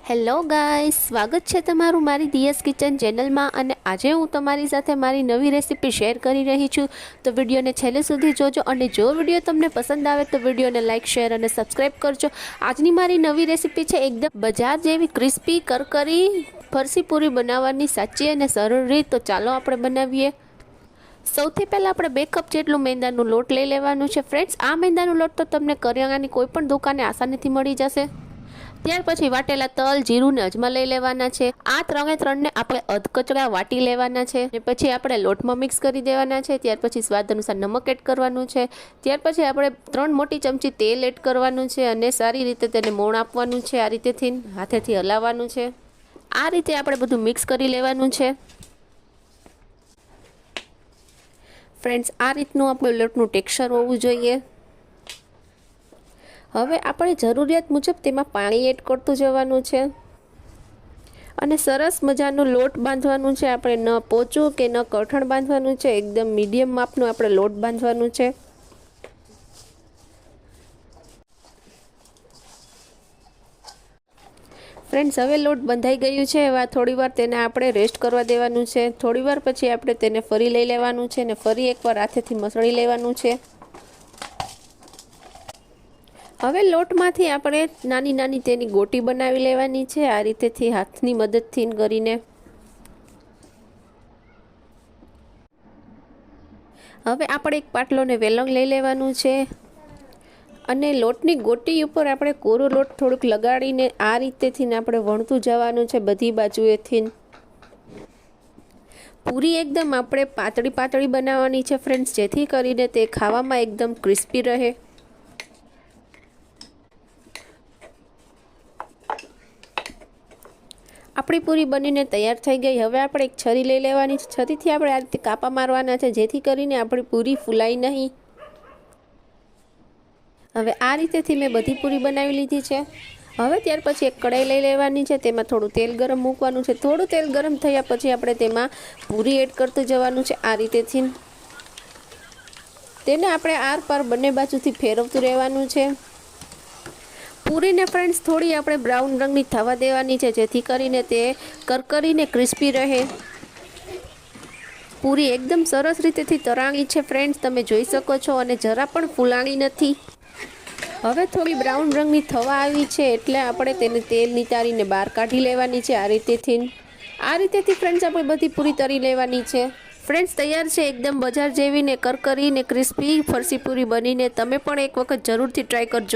Hello guys, સ્વાગત છે તમારું મારી દિયસ કિચન ચેનલમાં. અને આજે હું તમારી સાથે મારી નવી રેસીપી શેર કરી રહી છું. તો વિડીયોને છેલ્લે સુધી જોજો અને જો વિડીયો તમને પસંદ આવે તો વિડીયોને લાઇક, શેર અને સબસ્ક્રાઈબ કરજો. આજની મારી નવી રેસીપી છે એકદમ બજાર જેવી ક્રિસ્પી કરકરી ફરસી પૂરી બનાવવાની સાચી અને સરળ રીત. તો ચાલો આપણે બનાવીએ. સૌથી પહેલાં આપણે 2 કપ જેટલું મેંદાનું લોટ લઈ લેવાનું છે. ફ્રેન્ડ્સ, આ મેંદાનું લોટ તો તમને કરિયાણાની કોઈ પણ દુકાને આસાનીથી મળી જશે. ત્યાર પછી વાટેલા તલ, જીરું ને અજમા લઈ લેવાના છે. આ ત્રણને આપણે અધકચરા વાટી લેવાના છે. ને પછી આપણે લોટમાં મિક્સ કરી દેવાના છે. ત્યાર પછી સ્વાદ અનુસાર નમક એડ કરવાનું છે. ત્યાર પછી આપણે 3 મોટી ચમચી તેલ એડ કરવાનું છે અને સારી રીતે તેને મોણ આપવાનું છે. આ રીતેથી હાથેથી હલાવવાનું છે. આ રીતે આપણે બધું મિક્સ કરી લેવાનું છે. ફ્રેન્ડ્સ, આ રીતનું આપણું લોટનું ટેક્સચર હોવું જોઈએ. હવે આપણે જરૂરિયાત મુજબ તેમાં પાણી એડ કરતું જવાનું છે અને સરસ મજાનું લોટ બાંધવાનું છે. આપણે ન પોચું કે ન કઠણ બાંધવાનું છે, એકદમ મીડિયમ માપનું આપણે લોટ બાંધવાનું છે. ફ્રેન્ડ્સ, હવે લોટ બંધાઈ ગયું છે. હવે થોડીવાર તેને આપણે રેસ્ટ કરવા દેવાનું છે. થોડીવાર પછી આપણે તેને ફરી લઈ લેવાનું છે અને ફરી એકવાર હાથેથી મસળી લેવાનું છે. હવે લોટમાંથી આપણે નાની નાની તેની ગોટી બનાવી લેવાની છે. આ રીતેથી હાથની મદદથી કરીને હવે આપણે એક પાટલોને વેલણ લઈ લેવાનું છે અને લોટની ગોટી ઉપર આપણે કોરો લોટ થોડુંક લગાડીને આ રીતેથી આપણે વણતું જવાનું છે બધી બાજુએથી. પૂરી એકદમ આપણે પાતળી બનાવવાની છે ફ્રેન્ડ્સ, જેથી કરીને તે ખાવામાં એકદમ ક્રિસ્પી રહે. આપણી પૂરી બનીને તૈયાર થઈ ગઈ. હવે આપણે એક છરી લઈ લેવાની છે. છરીથી આપણે આ રીતે કાપા મારવાના છે જેથી કરીને આપણી પૂરી ફૂલાય નહીં. હવે આ રીતેથી મેં બધી પૂરી બનાવી લીધી છે. હવે ત્યાર પછી એક કઢાઈ લઈ લેવાની છે. તેમાં થોડું તેલ ગરમ મૂકવાનું છે. થોડું તેલ ગરમ થયા પછી આપણે તેમાં પૂરી એડ કરતું જવાનું છે. આ રીતેથી તેને આપણે આર પાર બંને બાજુથી ફેરવતું રહેવાનું છે. પૂરીને ફ્રેન્ડ્સ થોડી આપણે બ્રાઉન રંગની થવા દેવાની છે જેથી કરીને તે કરકરીને ક્રિસ્પી રહે. પૂરી એકદમ સરસ રીતેથી તળાણી છે ફ્રેન્ડ્સ, તમે જોઈ શકો છો, અને જરા પણ ફૂલાણી નથી. હવે થોડી બ્રાઉન રંગની થવા આવી છે એટલે આપણે તેને તેલ નિતારીને બહાર કાઢી લેવાની છે. આ રીતેથી ફ્રેન્ડ્સ આપણે બધી પૂરી તળી લેવાની છે. ફ્રેન્ડ્સ, તૈયાર છે એકદમ બજાર જેવી ને કરકરી ને ક્રિસ્પી ફરસી પૂરી બનીને. તમે પણ એક વખત જરૂરથી ટ્રાય કરજો.